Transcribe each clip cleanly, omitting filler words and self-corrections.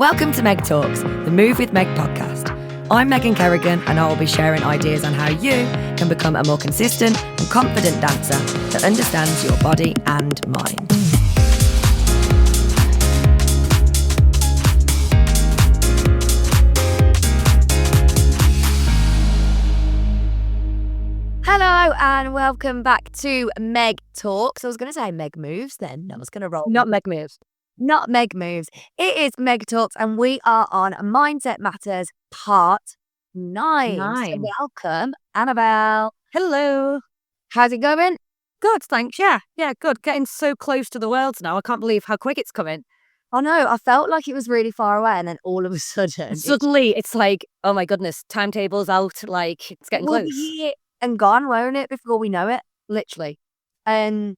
Welcome to Meg Talks, the Move with Meg podcast. I'm Megan Kerrigan, and I will be sharing ideas on how you can become a more consistent and confident dancer that understands your body and mind. Hello and welcome back to Meg Talks. I was going to say Meg Moves then. I was going to roll. Not Meg Moves. Not Meg Moves. It is Meg Talks, and we are on Mindset Matters Part 9. So welcome, Annabelle. Hello. How's it going? Good, thanks. Yeah, good. Getting so close to the world now. I can't believe how quick it's coming. I know. I felt like it was really far away, and then all of a sudden... Suddenly, it's like, oh my goodness, timetable's out. Like, it's getting close. Be and gone, won't it, before we know it? Literally. And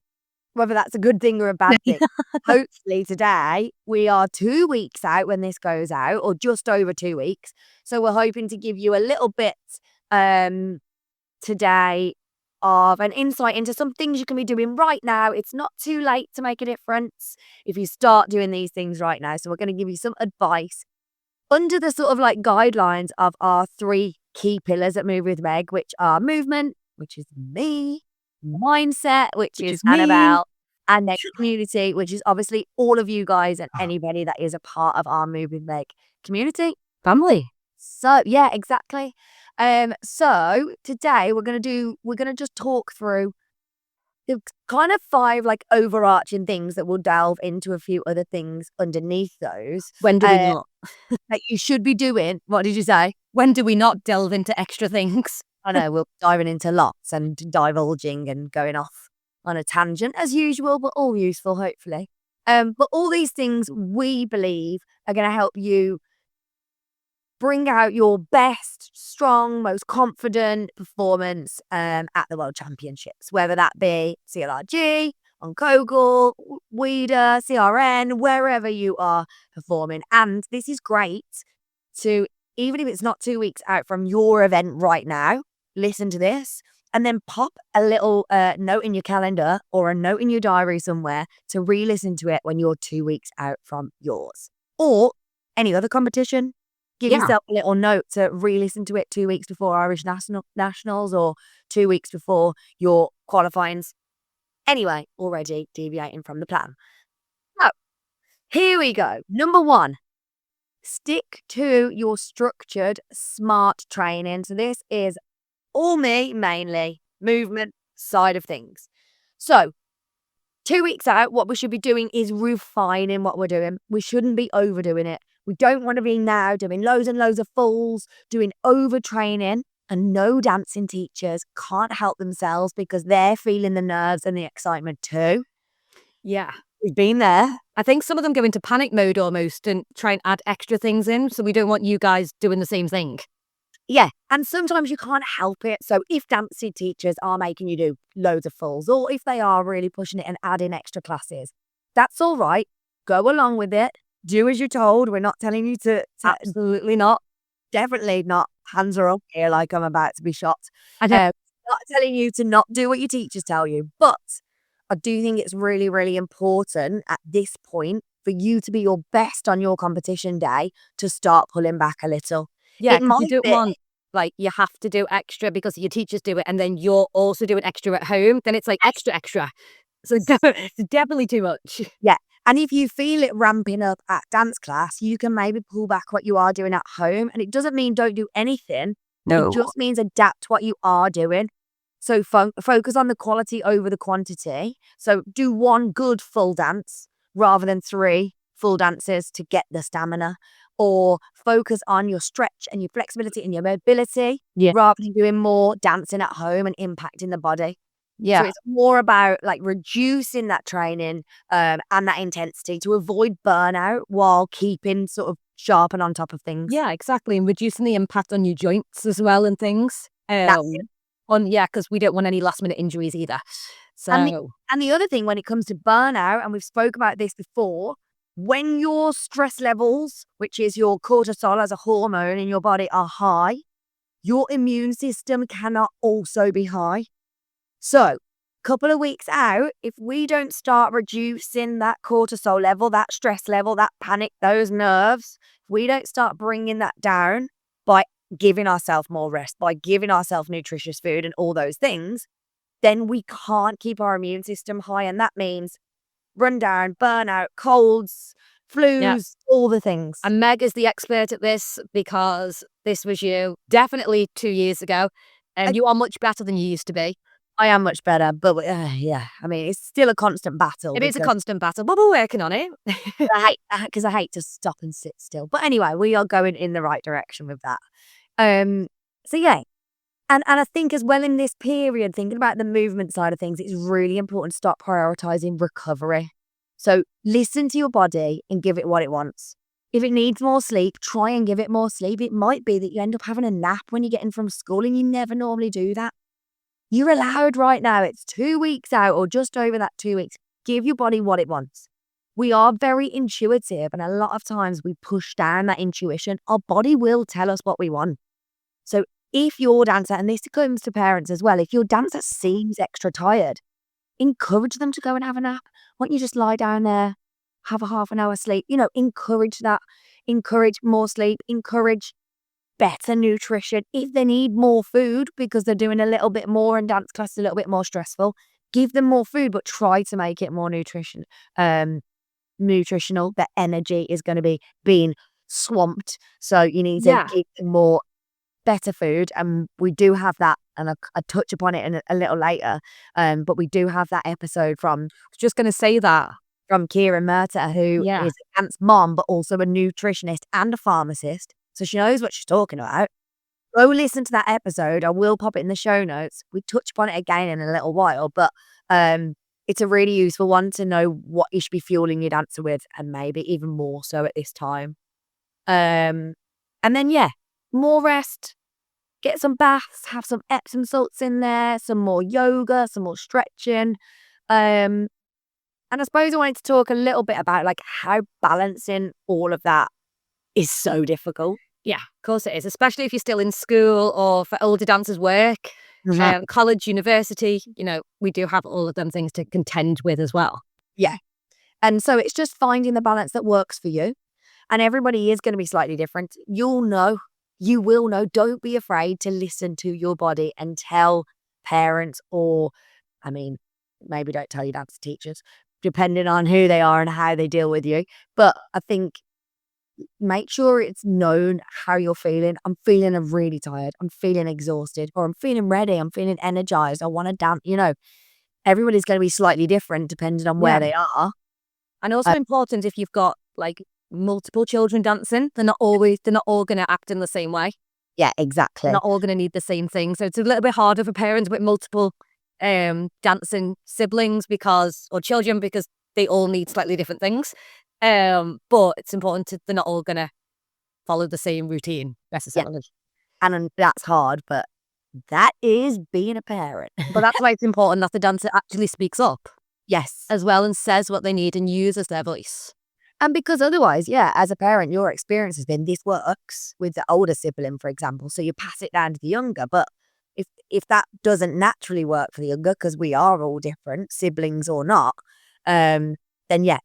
whether that's a good thing or a bad thing. Hopefully today we are 2 weeks out when this goes out, or just over 2 weeks. So we're hoping to give you a little bit today of an insight into some things you can be doing right now. It's not too late to make a difference if you start doing these things right now. So we're going to give you some advice under the sort of like guidelines of our 3 key pillars at Move with Meg, which are movement, which is me, mindset, which is Annabelle, and then community, which is obviously all of you guys and anybody that is a part of our Move with Meg community. Family. So yeah, exactly. So today we're gonna just talk through the kind of 5 like overarching things that will delve into a few other things underneath those. When do we not? That you should be doing. What did you say? When do we not delve into extra things? I know, we're diving into lots and divulging and going off on a tangent as usual, but all useful, hopefully. But all these things we believe are going to help you bring out your best, strong, most confident performance at the World Championships, whether that be CLRG, on Kogel, WIDA, CRN, wherever you are performing. And this is great to, even if it's not 2 weeks out from your event right now, listen to this and then pop a little note in your calendar or a note in your diary somewhere to re-listen to it when you're 2 weeks out from yours. Or any other competition, give yourself a little note to re-listen to it 2 weeks before Irish Nationals or 2 weeks before your qualifyings. Anyway, already deviating from the plan. So, here we go. Number 1. Stick to your structured, smart training. So this is all me, mainly, movement side of things. So 2 weeks out, what we should be doing is refining what we're doing. We shouldn't be overdoing it. We don't want to be now doing loads and loads of fulls, doing overtraining, and no dancing teachers can't help themselves because they're feeling the nerves and the excitement too. Yeah. We've been there. I think some of them go into panic mode almost and try and add extra things in. So we don't want you guys doing the same thing. Yeah. And sometimes you can't help it. So if dancing teachers are making you do loads of fulls, or if they are really pushing it and adding extra classes, that's all right. Go along with it. Do as you're told. We're not telling you to Absolutely not. Definitely not. Hands are up here like I'm about to be shot. I don't. Not telling you to not do what your teachers tell you. But I do think it's really, really important at this point for you to be your best on your competition day to start pulling back a little. Yeah, because you don't want, like, you have to do extra because your teachers do it and then you're also doing extra at home. Then it's like extra. So it's definitely too much. Yeah. And if you feel it ramping up at dance class, you can maybe pull back what you are doing at home. And it doesn't mean don't do anything. No. It just means adapt what you are doing. So focus on the quality over the quantity. So do 1 good full dance rather than 3 full dances to get the stamina. Or focus on your stretch and your flexibility and your mobility rather than doing more dancing at home and impacting the body. Yeah. So it's more about like reducing that training and that intensity to avoid burnout while keeping sort of sharp and on top of things. Yeah, exactly. And reducing the impact on your joints as well and things. Because we don't want any last minute injuries either. So and the other thing when it comes to burnout, and we've spoke about this before, when your stress levels, which is your cortisol as a hormone in your body, are high, your immune system cannot also be high. So couple of weeks out, if we don't start reducing that cortisol level, that stress level, that panic, those nerves, we don't start bringing that down by giving ourselves more rest, by giving ourselves nutritious food and all those things, then we can't keep our immune system high. And that means rundown, burnout, colds, flus, all the things. And Meg is the expert at this because this was you definitely 2 years ago. And you are much better than you used to be. I am much better, but yeah, I mean, it's still a constant battle. It is a constant battle, but we're working on it. Because I hate to stop and sit still. But anyway, we are going in the right direction with that. So yeah. And I think as well in this period, thinking about the movement side of things, it's really important to start prioritizing recovery. So listen to your body and give it what it wants. If it needs more sleep, try and give it more sleep. It might be that you end up having a nap when you get in from school and you never normally do that. You're allowed right now. It's 2 weeks out or just over that 2 weeks. Give your body what it wants. We are very intuitive, and a lot of times we push down that intuition. Our body will tell us what we want. So if your dancer, and this comes to parents as well, if your dancer seems extra tired, encourage them to go and have a nap. Why don't you just lie down there, have a half an hour sleep? Encourage that. Encourage more sleep. Encourage better nutrition. If they need more food because they're doing a little bit more and dance class is a little bit more stressful, give them more food, but try to make it more nutritional. The energy is going to be being swamped. So you need to keep more better food. And we do have that, and I touch upon it in a little later. But we do have that episode from, I was just going to say that, from Kira Murta, who is a dance mom, but also a nutritionist and a pharmacist. So she knows what she's talking about. Go listen to that episode. I will pop it in the show notes. We touch upon it again in a little while, but it's a really useful one to know what you should be fueling your dancer with, and maybe even more so at this time. And then, more rest, get some baths, have some Epsom salts in there, some more yoga, some more stretching. And I suppose I wanted to talk a little bit about like how balancing all of that is so difficult. Yeah, of course it is, especially if you're still in school or for older dancers work, college, university, we do have all of them things to contend with as well. Yeah. And so it's just finding the balance that works for you. And everybody is going to be slightly different. You will know. Don't be afraid to listen to your body and tell parents, or, maybe don't tell your dance teachers, depending on who they are and how they deal with you. But I think make sure it's known how you're feeling. I'm feeling really tired. I'm feeling exhausted, or I'm feeling ready. I'm feeling energized. I want to dance. Everybody's going to be slightly different depending on where they are. And also important if you've got like multiple children dancing, they're not all going to act in the same way. Yeah, exactly. They're not all going to need the same thing. So it's a little bit harder for parents with multiple dancing siblings or children because they all need slightly different things. But it's important they're not all going to follow the same routine necessarily. Yeah. And that's hard, but that is being a parent. But that's why it's important that the dancer actually speaks up. Yes. As well, and says what they need and uses their voice. And because otherwise, as a parent, your experience has been this works with the older sibling, for example. So you pass it down to the younger. But if that doesn't naturally work for the younger, because we are all different, siblings or not, then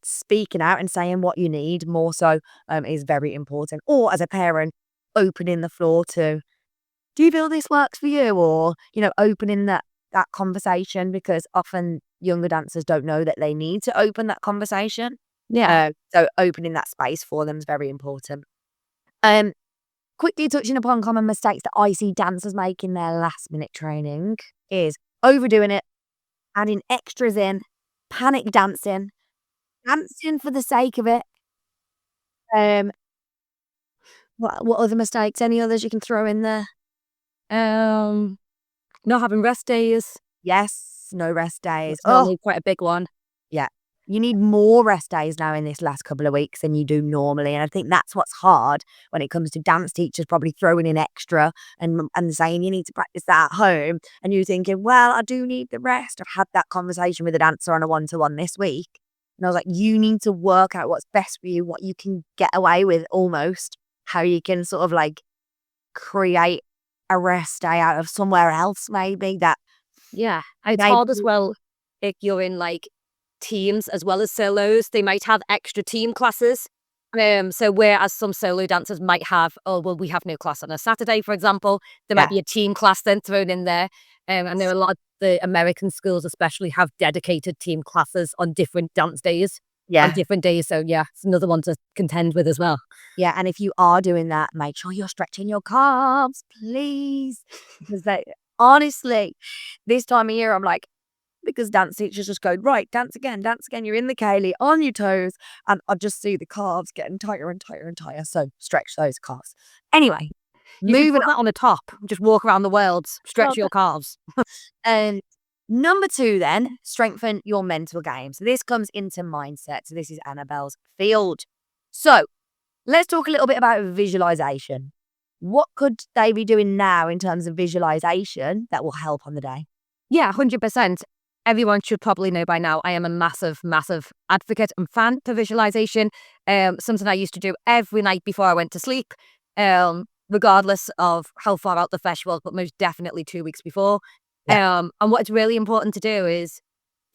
speaking out and saying what you need more so is very important. Or as a parent, opening the floor to, do you feel this works for you? Or, opening that conversation, because often younger dancers don't know that they need to open that conversation. Yeah. So opening that space for them is very important. Quickly touching upon common mistakes that I see dancers make in their last minute training is overdoing it, adding extras in, panic dancing for the sake of it. What other mistakes? Any others you can throw in there? Not having rest days. Yes, no rest days. Normally quite a big one. Yeah. You need more rest days now in this last couple of weeks than you do normally. And I think that's what's hard when it comes to dance teachers probably throwing in extra and saying you need to practice that at home. And you're thinking, well, I do need the rest. I've had that conversation with a dancer on a one-to-one this week. And I was like, you need to work out what's best for you, what you can get away with almost, how you can sort of like create a rest day out of somewhere else maybe that. Yeah. It's hard as well if you're in like teams as well as solos. They might have extra team classes So whereas some solo dancers might have, oh, well, we have no class on a Saturday, for example, there might Yeah. be a team class then thrown in there. And there are a lot of the American schools especially have dedicated team classes on different dance days, on Yeah. different days. So yeah, it's another one to contend with as well. Yeah. And if you are doing that, make sure you're stretching your calves, please. Because honestly, this time of year, I'm like, because dance teachers just go, right, dance again, you're in the Kaylee, on your toes, and I just see the calves getting tighter and tighter and tighter, so stretch those calves. Anyway, You should moving put that on a top, just walk around the world, on. stretch your calves. And number 2 then, strengthen your mental game. So this comes into mindset. So this is Annabelle's field. So let's talk a little bit about visualization. What could they be doing now in terms of visualization that will help on the day? Yeah, 100%. Everyone should probably know by now, I am a massive, massive advocate and fan for visualization. Something I used to do every night before I went to sleep, regardless of how far out the flesh was, but most definitely 2 weeks before. Yeah. And what's really important to do is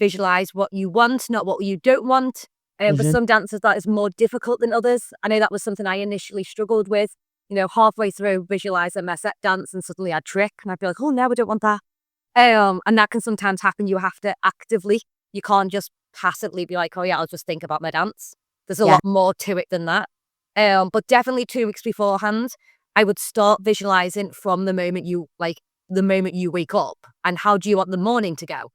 visualize what you want, not what you don't want. For some dancers, that is more difficult than others. I know that was something I initially struggled with. Halfway through visualizing my set dance and suddenly I'd trick and I'd be like, oh, no, I don't want that. And that can sometimes happen. You have to actively, you can't just passively be like, oh yeah, I'll just think about my dance. There's a Yeah. lot more to it than that. But definitely 2 weeks beforehand, I would start visualizing from the moment you wake up and how do you want the morning to go?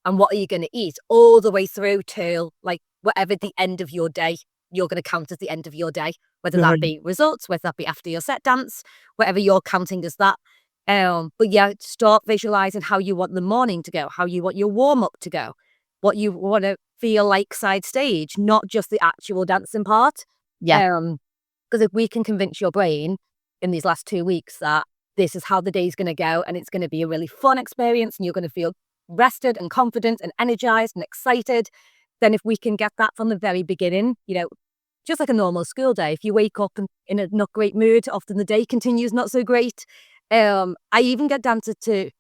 And what are you going to eat all the way through till like whatever the end of your day, you're going to count as the end of your day, whether that be results, whether that be after your set dance, whatever you're counting as that. But yeah, start visualizing how you want the morning to go, how you want your warm up to go, what you want to feel like side stage, not just the actual dancing part. Yeah. Because if we can convince your brain in these last 2 weeks that this is how the day's going to go and it's going to be a really fun experience and you're going to feel rested and confident and energized and excited, then if we can get that from the very beginning, just like a normal school day, if you wake up in a not great mood, often the day continues not so great. I even get dancers to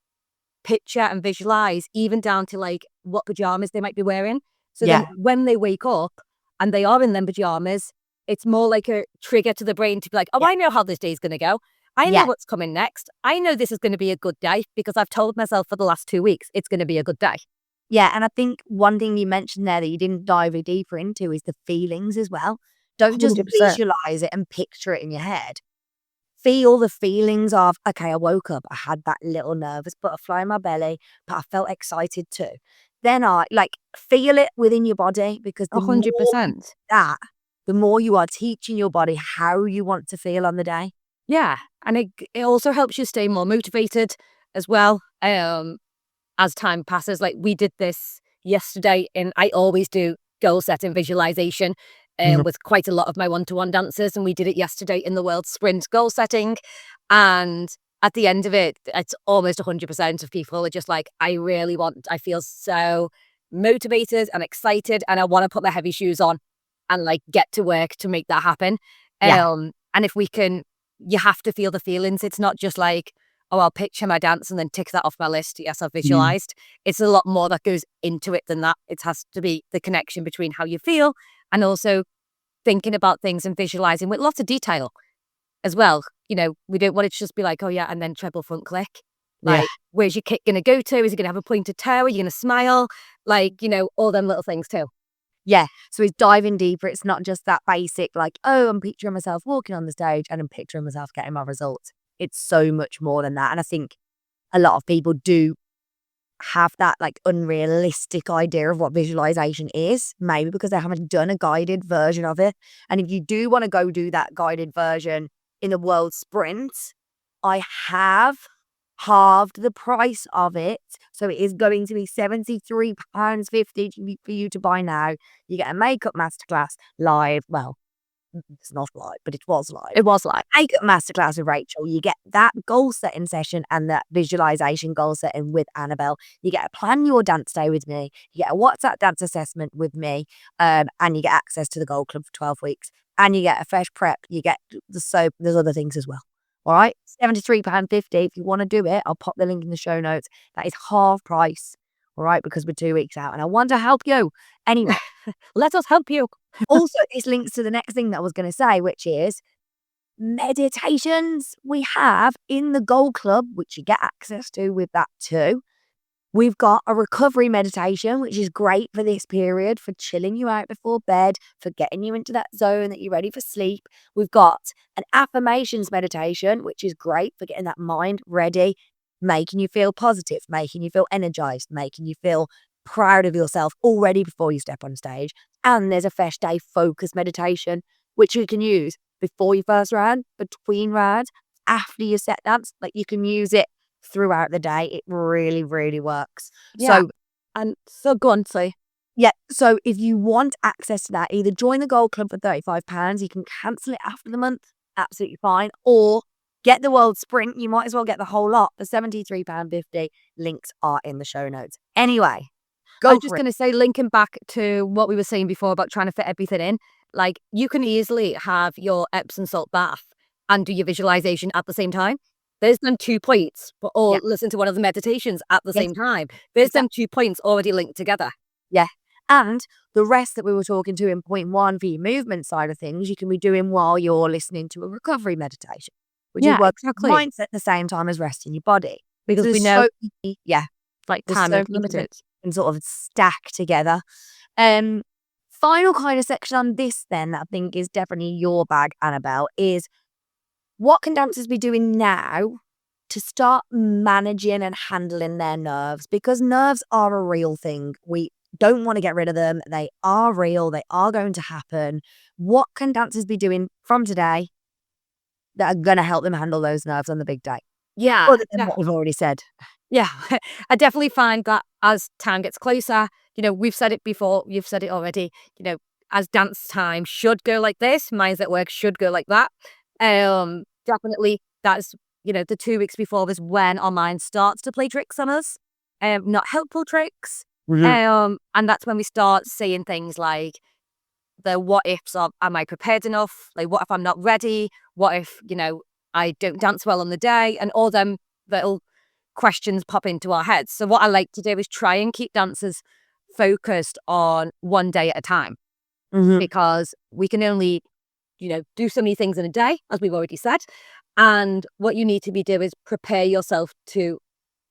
picture and visualize even down to like what pajamas they might be wearing. So then when they wake up and they are in them pajamas, it's more like a trigger to the brain to be like, oh, I know how this day's going to go. I know what's coming next. I know this is going to be a good day because I've told myself for the last 2 weeks it's going to be a good day. Yeah, and I think one thing you mentioned there that you didn't dive deeper into is the feelings as well. Don't just 100%. visualize it and picture it in your head. Feel the feelings of, okay, I woke up, I had that little nervous butterfly in my belly, but I felt excited too. Then I feel it within your body because the more 100%. that, the more you are teaching your body how you want to feel on the day. Yeah. And it also helps you stay more motivated as well. As time passes, like we did this yesterday, and I always do goal setting visualization with quite a lot of my one-to-one dancers, and we did it yesterday in the world sprint goal setting. And at the end of it, it's almost 100% of people are just like, I feel so motivated and excited, and I want to put my heavy shoes on and like get to work to make that happen. Yeah. And if we can, you have to feel the feelings. It's not just like, oh, I'll picture my dance and then tick that off my list. Yes, I've visualized. It's a lot more that goes into it than that. It has to be the connection between how you feel and also thinking about things and visualizing with lots of detail as well. We don't want it to just be like, oh yeah, and then treble front click. Like, where's your kick going to go to? Is it going to have a pointed toe? Are you going to smile? Like, all them little things too. Yeah. So it's diving deeper. It's not just that basic, like, oh, I'm picturing myself walking on the stage and I'm picturing myself getting my results. It's so much more than that. And I think a lot of people do have that like unrealistic idea of what visualization is, maybe because they haven't done a guided version of it. And if you do want to go do that guided version in the world sprint, I have halved the price of it. So it is going to be £73.50 for you to buy now. You get a makeup masterclass live. Well, it's not live, but it was live. It was live. Makeup masterclass with Rachel. You get that goal setting session and that visualization goal setting with Annabelle. You get a plan your dance day with me. You get a WhatsApp dance assessment with me, and you get access to the Gold Club for 12 weeks. And you get a fresh prep. You get the soap. There's other things as well. All right, £73.50. If you want to do it, I'll pop the link in the show notes. That is half price. all right, because we're 2 weeks out and I want to help you. Anyway, Let us help you. also, this links to the next thing that I was going to say, which is meditations we have in the Gold Club, which you get access to with that too. We've got a recovery meditation, which is great for this period, for chilling you out before bed, for getting you into that zone that you're ready for sleep. We've got an affirmations meditation, which is great for getting that mind ready, making you feel positive, making you feel energized, making you feel proud of yourself already before you step on stage. And there's a fresh day focus meditation, which you can use before your first round, between rounds, after your set dance. Like you can use it throughout the day. It really, really works. Yeah. So, And so go on, say. yeah. So if you want access to that, either join the Gold Club for £35. You can cancel it after the month. Absolutely fine. Or get the World Sprint. You might as well get the whole lot for £73.50. Links are in the show notes. Anyway, I was just for it. going to say, linking back to what we were saying before about trying to fit everything in, like you can easily have your Epsom salt bath and do your visualization at the same time. There's them 2 points, or Yeah. listen to one of the meditations at the Yes. same time. There's them 2 points already linked together. Yeah. And the rest that we were talking to in point one for your movement side of things, you can be doing while you're listening to a recovery meditation, which is work exactly. mindset at the same time as resting your body. Because So we there's know, yeah, like, there's time so is many things limited. and sort of stack together. Final kind of section on this then that I think is definitely your bag, Annabelle, is what can dancers be doing now to start managing and handling their nerves? Because nerves are a real thing. We don't want to get rid of them. They are real. They are going to happen. What can dancers be doing from today that are going to help them handle those nerves on the big day? Yeah. Other than what we've already said. Yeah, I definitely find that as time gets closer, we've said it before, you've said it already, as dance time should go like this, minds at work should go like that. Definitely that's, the 2 weeks before is when our mind starts to play tricks on us, not helpful tricks. And that's when we start saying things like the what ifs of, am I prepared enough? Like, what if I'm not ready? What if, I don't dance well on the day? And all them little questions pop into our heads. So what I like to do is try and keep dancers focused on one day at a time, because we can only, do so many things in a day, as we've already said. And what you need to be doing is prepare yourself to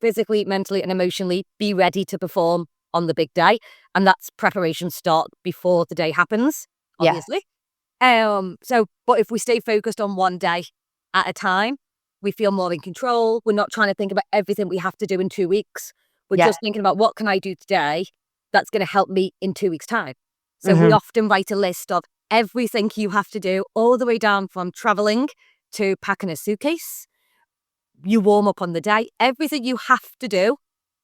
physically, mentally, and emotionally be ready to perform on the big day. And that's preparation start before the day happens, obviously. But if we stay focused on one day at a time, we feel more in control. We're not trying to think about everything we have to do in 2 weeks. We're just thinking about what can I do today that's going to help me in 2 weeks' time. So we often write a list of everything you have to do, all the way down from traveling to packing a suitcase. You warm up on the day, everything you have to do.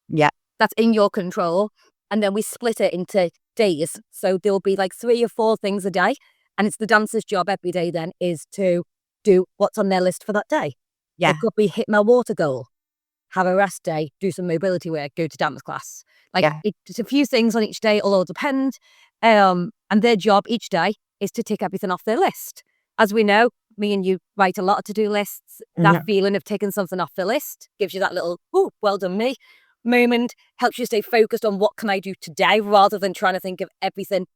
Yeah. That's in your control. And then we split it into days. So there'll be like 3 or 4 things a day. And it's the dancer's job every day then is to do what's on their list for that day. Yeah. It could be hit my water goal, have a rest day, do some mobility work, go to dance class. It's a few things on each day, it'll all depend. And their job each day is to tick everything off their list. As we know, me and you write a lot of to-do lists. That feeling of taking something off the list gives you that little, oh, well done me moment, helps you stay focused on what can I do today rather than trying to think of everything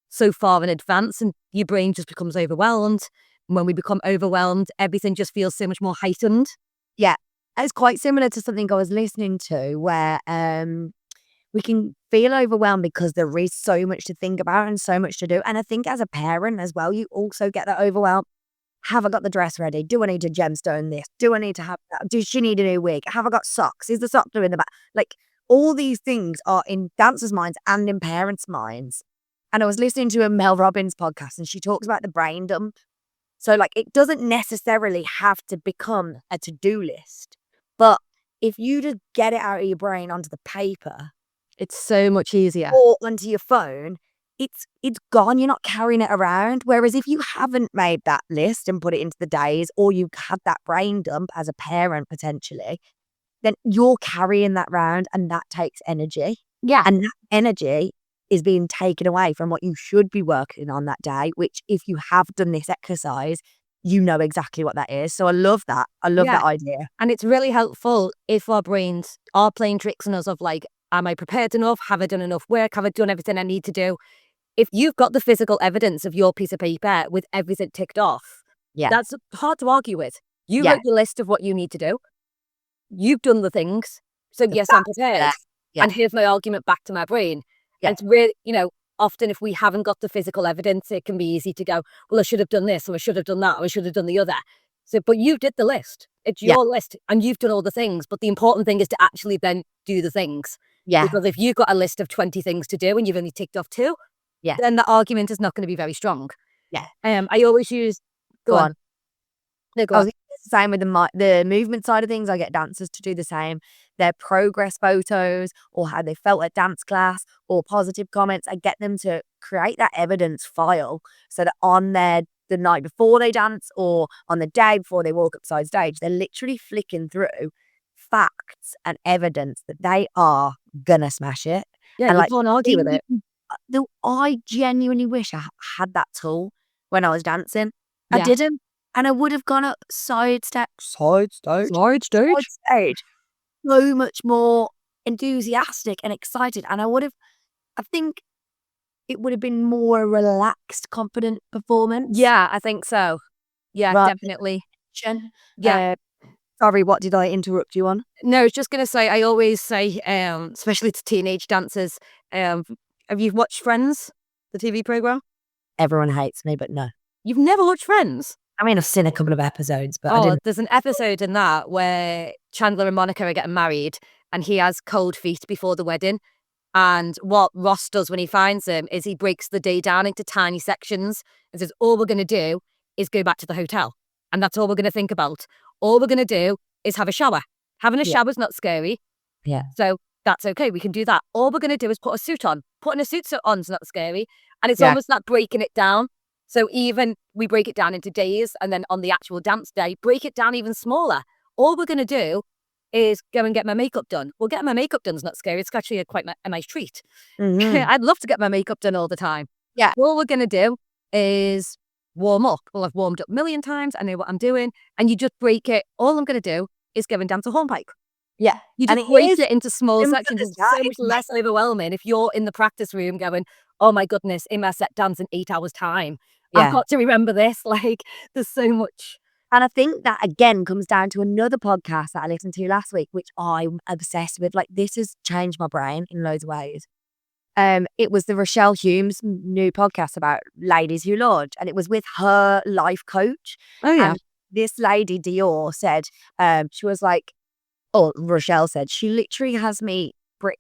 so far in advance, and your brain just becomes overwhelmed. And when we become overwhelmed, everything just feels so much more heightened. Yeah. It's quite similar to something I was listening to where we can feel overwhelmed because there is so much to think about and so much to do. And I think as a parent as well, you also get that overwhelm. Have I got the dress ready? Do I need to gemstone this? Do I need to have that? Does she need a new wig? Have I got socks? Is the sock doing the back? Like all these things are in dancers' minds and in parents' minds. And I was listening to a Mel Robbins podcast and she talks about the brain dump. So like it doesn't necessarily have to become a to-do list, but if you just get it out of your brain onto the paper, it's so much easier. or onto your phone, it's gone. You're not carrying it around. Whereas if you haven't made that list and put it into the days, or you've had that brain dump as a parent potentially, then you're carrying that round and that takes energy. Yeah. And that energy is being taken away from what you should be working on that day, which if you have done this exercise, you know exactly what that is. So I love that. I love that idea. And it's really helpful if our brains are playing tricks on us of like, Am I prepared enough? Have I done enough work? Have I done everything I need to do? If you've got the physical evidence of your piece of paper with everything ticked off, Yeah. that's hard to argue with. You Yeah. wrote your list of what you need to do. You've done the things. So yes, I'm prepared. Yeah. Yeah. And here's my argument back to my brain. Yeah. And it's really, often if we haven't got the physical evidence, it can be easy to go, well, I should have done this, or I should have done that, or I should have done the other. So, but you did the list. It's Yeah. your list and you've done all the things. But the important thing is to actually then do the things. Yeah. Because if you've got a list of 20 things to do and you've only ticked off 2, Yeah. then the argument is not going to be very strong. Yeah. I always use, Go on. No, go I on. was the same with the movement side of things. I get dancers to do the same. Their progress photos or how they felt at dance class or positive comments. I get them to create that evidence file so that on the night before they dance or on the day before they walk upside stage, they're literally flicking through facts and evidence that they are gonna smash it. Yeah, and you can't argue with it. I genuinely wish I had that tool when I was dancing. I Yeah. didn't. And I would have gone up side stage so much more enthusiastic and excited. And I think it would have been more relaxed, confident performance. Yeah, I think so. Yeah, rather than definitely. tension. Yeah. Sorry, what did I interrupt you on? No, I was just going to say, I always say, especially to teenage dancers, have you watched Friends, the TV program? Everyone hates me, but no. You've never watched Friends? I mean, I've seen a couple of episodes, but I didn't. There's an episode in that where Chandler and Monica are getting married and he has cold feet before the wedding. And what Ross does when he finds them is he breaks the day down into tiny sections and says, all we're going to do is go back to the hotel. And that's all we're going to think about. All we're going to do is have a shower. Having a shower's not scary. Yeah. So that's okay. We can do that. All we're going to do is put a suit on. Putting a suit on's not scary. And it's almost like breaking it down. So even we break it down into days and then on the actual dance day, break it down even smaller. All we're going to do is go and get my makeup done. Well, getting my makeup done is not scary. It's actually quite a nice treat. Mhm. I'd love to get my makeup done all the time. Yeah. All we're going to do is warm up. Well, I've warmed up a million times. I know what I'm doing. And you just break it. All I'm going to do is go and dance a hornpike. Yeah. You And just it break is it into small simple sections. as It's that. so much less overwhelming if you're in the practice room going, oh my goodness, in my set dance in 8 hours time. I've Yeah. got to remember this. Like, there's so much. And I think that again comes down to another podcast that I listened to last week, which I'm obsessed with. Like, this has changed my brain in loads of ways. It was the Rochelle Humes new podcast about ladies who launch, and it was with her life coach. Oh, yeah. And this lady, Dior, said, she was like, Rochelle said, she literally has me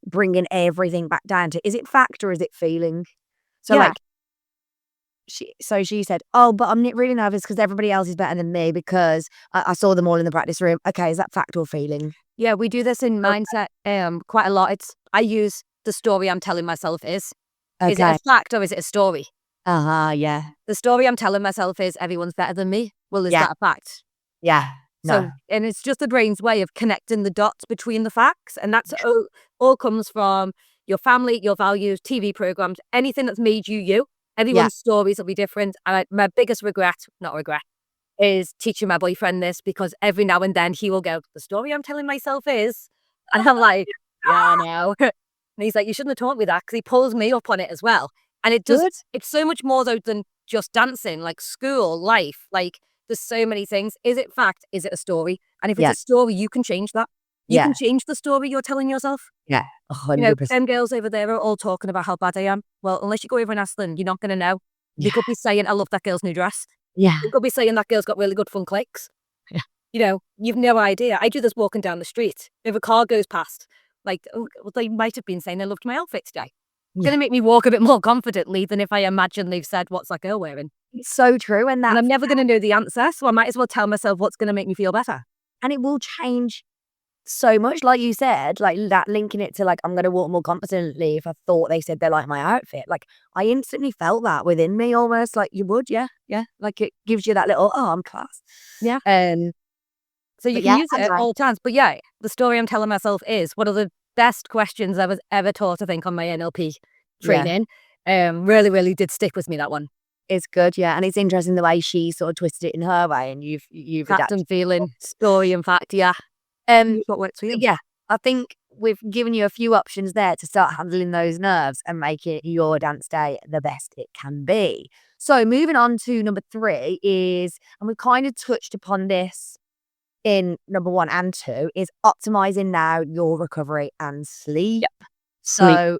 bringing everything back down to, is it fact or is it feeling? So Yeah. like, she said, but I'm really nervous because everybody else is better than me because I saw them all in the practice room. Okay, is that fact or feeling? Yeah, we do this in mindset quite a lot. I use the story I'm telling myself is. Okay. Is it a fact or is it a story? Yeah. The story I'm telling myself is everyone's better than me. Well, is that a fact? Yeah. No. So, and it's just the brain's way of connecting the dots between the facts. And that's all comes from your family, your values, TV programs, anything that's made you you. Everyone's stories will be different. And my biggest not regret, is teaching my boyfriend this because every now and then he will go, the story I'm telling myself is. And I'm like, yeah, I know. And he's like, you shouldn't have taught me that because he pulls me up on it as well. And it's so much more though than just dancing, like school, life, like there's so many things. Is it fact? Is it a story? And if it's a story, you can change that. You can change the story you're telling yourself. Yeah, 100%. Them girls over there are all talking about how bad I am. Well, unless you go over and ask them, you're not going to know. They could be saying, I love that girl's new dress. Yeah. They could be saying that girl's got really good fun clicks. Yeah. You've no idea. I do this walking down the street. If a car goes past, like, they might have been saying I loved my outfit today. It's going to make me walk a bit more confidently than if I imagine they've said, what's that girl wearing? It's so true. And I'm never going to know the answer. So I might as well tell myself what's going to make me feel better. And it will change so much, like you said, like that linking it to like, I'm going to walk more confidently if I thought they said they like my outfit. Like I instantly felt that within me almost like you would. Yeah. Like it gives you that little, I'm class. Yeah. So you can use it at all times. But yeah, the story I'm telling myself is one of the best questions I was ever taught, I think, on my NLP training. Really, really did stick with me, that one. It's good, yeah. And it's interesting the way she sort of twisted it in her way and you've fact and feeling, story and fact, yeah. What works for you? Yeah. I think we've given you a few options there to start handling those nerves and making your dance day the best it can be. So moving on to number 3 is, and we've kind of touched upon this in number 1 and 2, is optimizing now your recovery and sleep. Sleep. So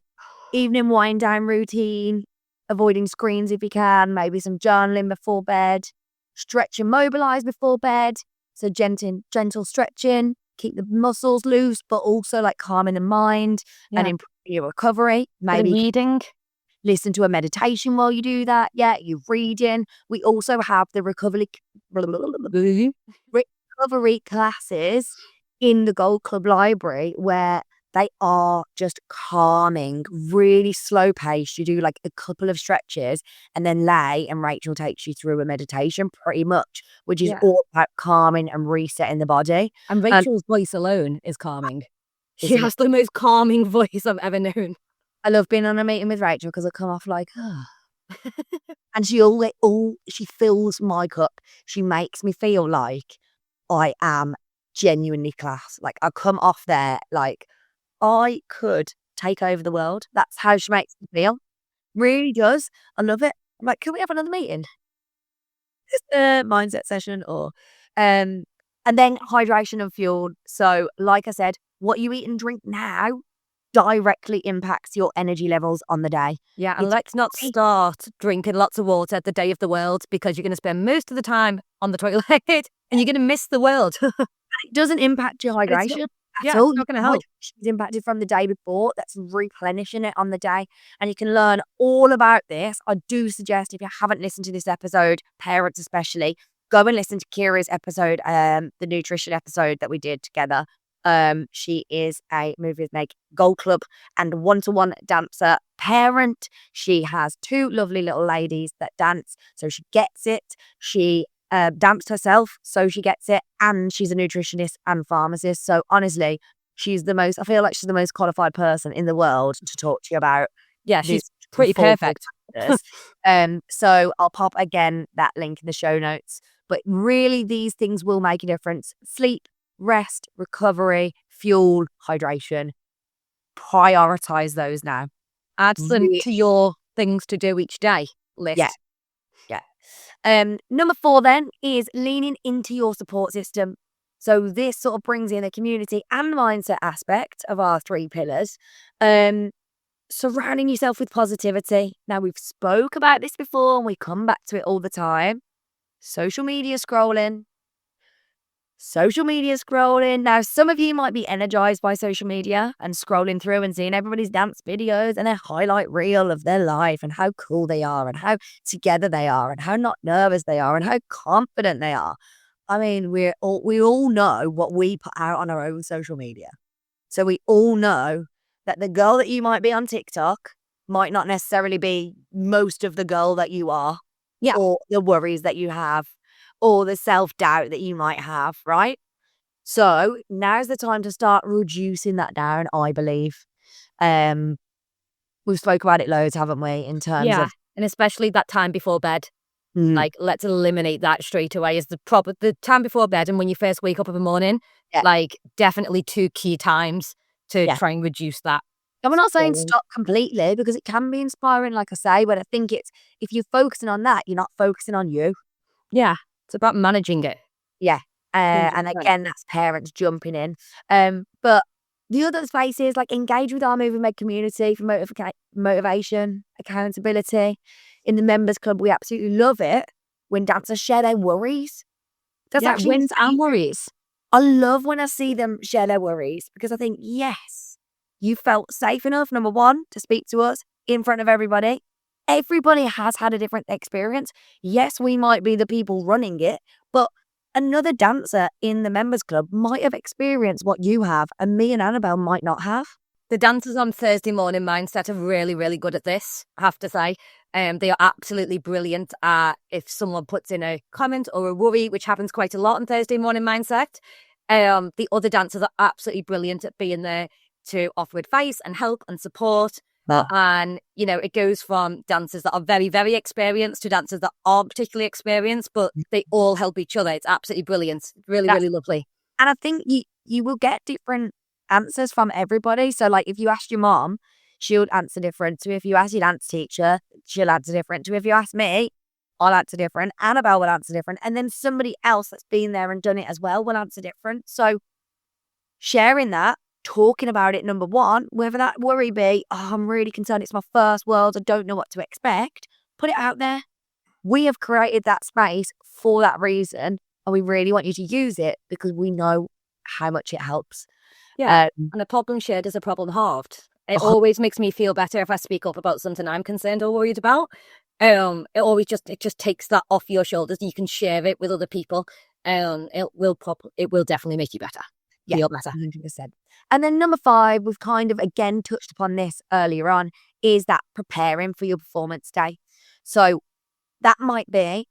evening wind down routine, avoiding screens if you can, maybe some journaling before bed, stretch and mobilize before bed. So gentle stretching, keep the muscles loose, but also like calming the mind and improve your recovery. Maybe reading. Listen to a meditation while you do that. Yeah, you're reading. We also have the recovery classes in the Gold Club library where they are just calming, really slow paced. You do like a couple of stretches and then lay, and Rachel takes you through a meditation pretty much, which is all about calming and resetting the body. And Rachel's voice alone is calming. She Isn't has the most calming voice I've ever known. I love being on a meeting with Rachel because I come off like, oh. And she fills my cup. She makes me feel like I am genuinely class. Like I come off there like I could take over the world. That's how she makes me feel. Really does. I love it. I'm like, can we have another meeting? Just a mindset session and then hydration and fuel. So like I said, what you eat and drink now directly impacts your energy levels on the day. Yeah, and let's not start drinking lots of water the day of the world, because you're going to spend most of the time on the toilet and you're going to miss the world. It doesn't impact your hydration at all. It's not going to help. It's impacted from the day before. That's replenishing it on the day. And you can learn all about this. I do suggest, if you haven't listened to this episode, parents especially, go and listen to Kira's episode, the nutrition episode that we did together. She is a Movie with Meg Gold Club and one-to-one dancer parent. She has 2 lovely little ladies that dance, so she gets it. She danced herself, so she gets it, and she's a nutritionist and pharmacist. So honestly, I feel like she's the most qualified person in the world to talk to you about. Yeah, she's pretty perfect. So I'll pop again that link in the show notes. But really, these things will make a difference. Sleep, rest, recovery, fuel, hydration. Prioritize those now. Add them to your things to do each day list. Yeah. Number 4 then is leaning into your support system. So this sort of brings in the community and mindset aspect of our 3 pillars. Surrounding yourself with positivity. Now, we've spoke about this before and we come back to it all the time. Social media scrolling. Now, some of you might be energized by social media and scrolling through and seeing everybody's dance videos and their highlight reel of their life and how cool they are and how together they are and how not nervous they are and how confident they are. I mean, we all know what we put out on our own social media. So we all know that the girl that you might be on TikTok might not necessarily be most of the girl that you are. Yeah. Or the worries that you have, or the self-doubt that you might have, right? So now's the time to start reducing that down, I believe. We've spoke about it loads, haven't we, in terms of... And especially that time before bed. Like, let's eliminate that straight away as the time before bed and when you first wake up in the morning. Like, definitely 2 key times to try and reduce that. I'm not saying stop completely, because it can be inspiring, like I say, but I think it's, if you're focusing on that, you're not focusing on you. Yeah. It's about managing it. Yeah. And again, that's parents jumping in. But the other space is like engage with our Movie Med community for motivation, accountability. In the members club, we absolutely love it when dancers share their worries. That's actually wins and worries. I love when I see them share their worries, because I think, yes, you felt safe enough, number 1, to speak to us in front of everybody. Everybody has had a different experience. Yes, we might be the people running it, but another dancer in the members club might have experienced what you have, and me and Annabelle might not have. The dancers on Thursday Morning Mindset are really, really good at this, I have to say. They are absolutely brilliant at, if someone puts in a comment or a worry, which happens quite a lot on Thursday Morning Mindset, the other dancers are absolutely brilliant at being there to offer advice and help and support. And, you know, it goes from dancers that are very, very experienced to dancers that aren't particularly experienced, but they all help each other. It's absolutely brilliant. Really, really lovely. And I think you will get different answers from everybody. So like if you asked your mom, she'll answer different. So if you ask your dance teacher, she'll answer different. So if you ask me, I'll answer different. Annabelle will answer different. And then somebody else that's been there and done it as well will answer different. So sharing that, talking about it, number one, whether that worry be, oh, I'm really concerned, it's my first world, I don't know what to expect, put it out there. We have created that space for that reason, and we really want you to use it because we know how much it helps. Yeah, and a problem shared is a problem halved. It always makes me feel better if I speak up about something I'm concerned or worried about. It just takes that off your shoulders. You can share it with other people, and it will definitely make you better. Yeah, feel better. 100%. And then number 5, we've kind of again touched upon this earlier on, is that preparing for your performance day. So that might be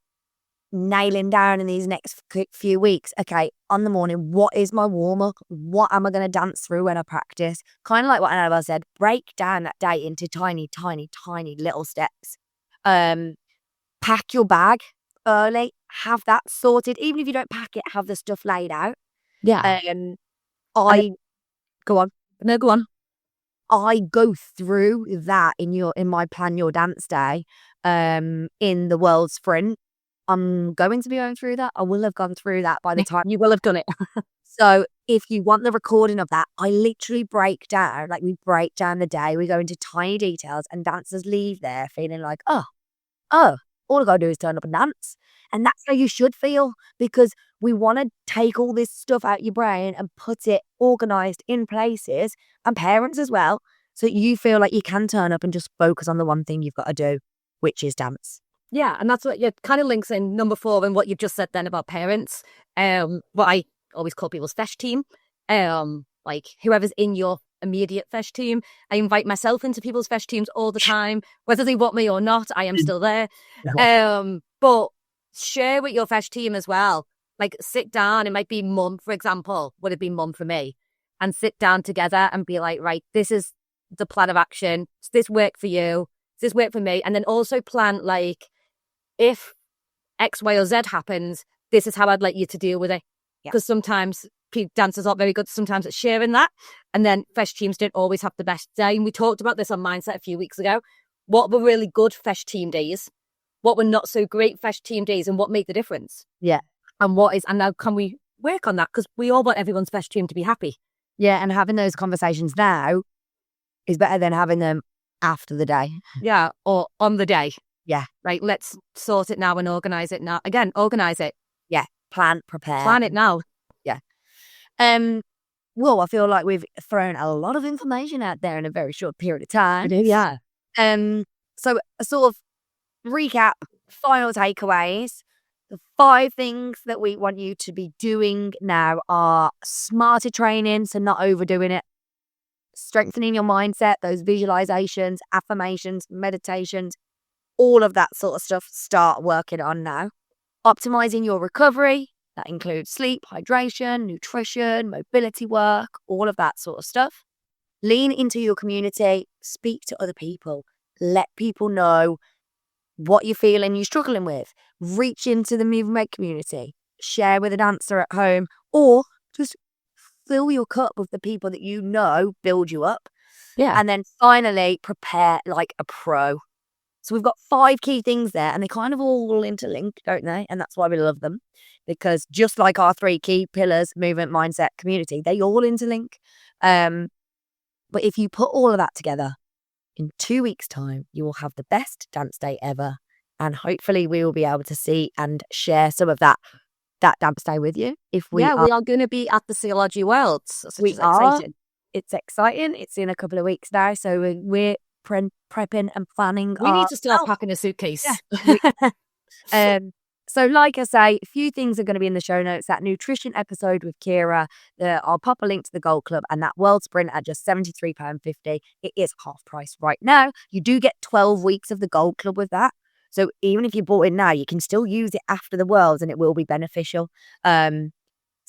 nailing down in these next few weeks. Okay, on the morning, what is my warm up? What am I going to dance through when I practice? Kind of like what Annabelle said, break down that day into tiny, tiny, tiny little steps. Pack your bag early, have that sorted. Even if you don't pack it, have the stuff laid out. Yeah. Go on. No, go on. I go through that in my plan your dance day, in the world sprint. I'm going to be going through that. I will have gone through that by the time You will have done it. So if you want the recording of that, I literally break down, like we break down the day. We go into tiny details, and dancers leave there feeling like, oh, all I gotta do is turn up and dance. And that's how you should feel, because we want to take all this stuff out your brain and put it organized in places, and parents as well, so you feel like you can turn up and just focus on the one thing you've got to do, which is dance. Yeah, and that's what kind of links in number 4 and what you've just said then about parents. What I always call people's fesh team. Like whoever's in your immediate fesh team. I invite myself into people's fesh teams all the time, whether they want me or not. I am still there. But share with your fesh team as well. Like sit down. It might be mum, for example. Would it be mum for me? And sit down together and be like, right, this is the plan of action. Does this work for you? Does this work for me? And then also plan like, if X, Y, or Z happens, this is how I'd like you to deal with it. Because sometimes dancers aren't very good. Sometimes it's sharing that. And then fesh teams don't always have the best day. And we talked about this on Mindset a few weeks ago. What were really good fesh team days? What were not so great fesh team days? And what made the difference? Yeah. And now can we work on that? Because we all want everyone's fesh team to be happy. Yeah, and having those conversations now is better than having them after the day. Yeah, or on the day. Yeah. Right, let's sort it now and organise it now. Again, organise it. Yeah, prepare. Plan it now. Yeah. Well, I feel like we've thrown a lot of information out there in a very short period of time. Yeah. So a sort of recap, final takeaways. The 5 things that we want you to be doing now are smarter training, so not overdoing it. Strengthening your mindset, those visualizations, affirmations, meditations, all of that sort of stuff, start working on now. Optimizing your recovery, that includes sleep, hydration, nutrition, mobility work, all of that sort of stuff. Lean into your community, speak to other people, let people know what you're feeling, you're struggling with. Reach into the Move and Make community, share with a dancer at home, or just fill your cup with the people that you know build you up. Yeah. And then finally, prepare like a pro. So we've got 5 key things there, and they kind of all interlink, don't they? And that's why we love them, because just like our 3 key pillars, movement, mindset, community, they all interlink. But if you put all of that together, in 2 weeks' time, you will have the best dance day ever. And hopefully we will be able to see and share some of that dance day with you. We are going to be at the Theology Worlds. We are. Exciting. It's exciting. It's in a couple of weeks now. So we're prepping and planning. We need to start packing a suitcase. Yeah. So like I say, a few things are going to be in the show notes. That nutrition episode with Kira, I'll pop a link to the Gold Club, and that World Sprint at just £73.50. It is half price right now. You do get 12 weeks of the Gold Club with that. So even if you bought it now, you can still use it after the Worlds, and it will be beneficial. So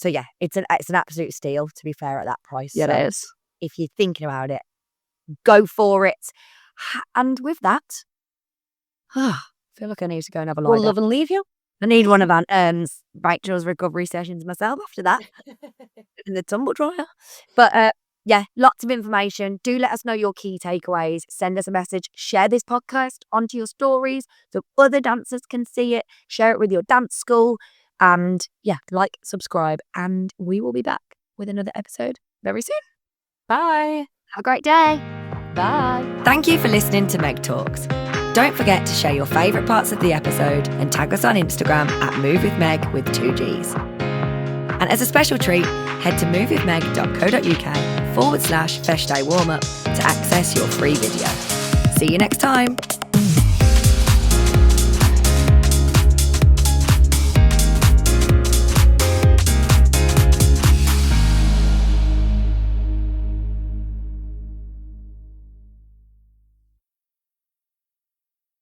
yeah, it's an absolute steal, to be fair, at that price. Yeah, so it is. If you're thinking about it, go for it. And with that, I feel like I need to go and have a lie We'll down. love and leave you. I need one of Rachel's recovery sessions myself after that in the tumble dryer. But yeah, lots of information. Do let us know your key takeaways. Send us a message. Share this podcast onto your stories so other dancers can see it. Share it with your dance school. And yeah, like, subscribe. And we will be back with another episode very soon. Bye. Have a great day. Bye. Thank you for listening to Meg Talks. Don't forget to share your favourite parts of the episode and tag us on Instagram at movewithmeg with 2 Gs. And as a special treat, head to movewithmeg.co.uk/Fesh Day Warmup to access your free video. See you next time.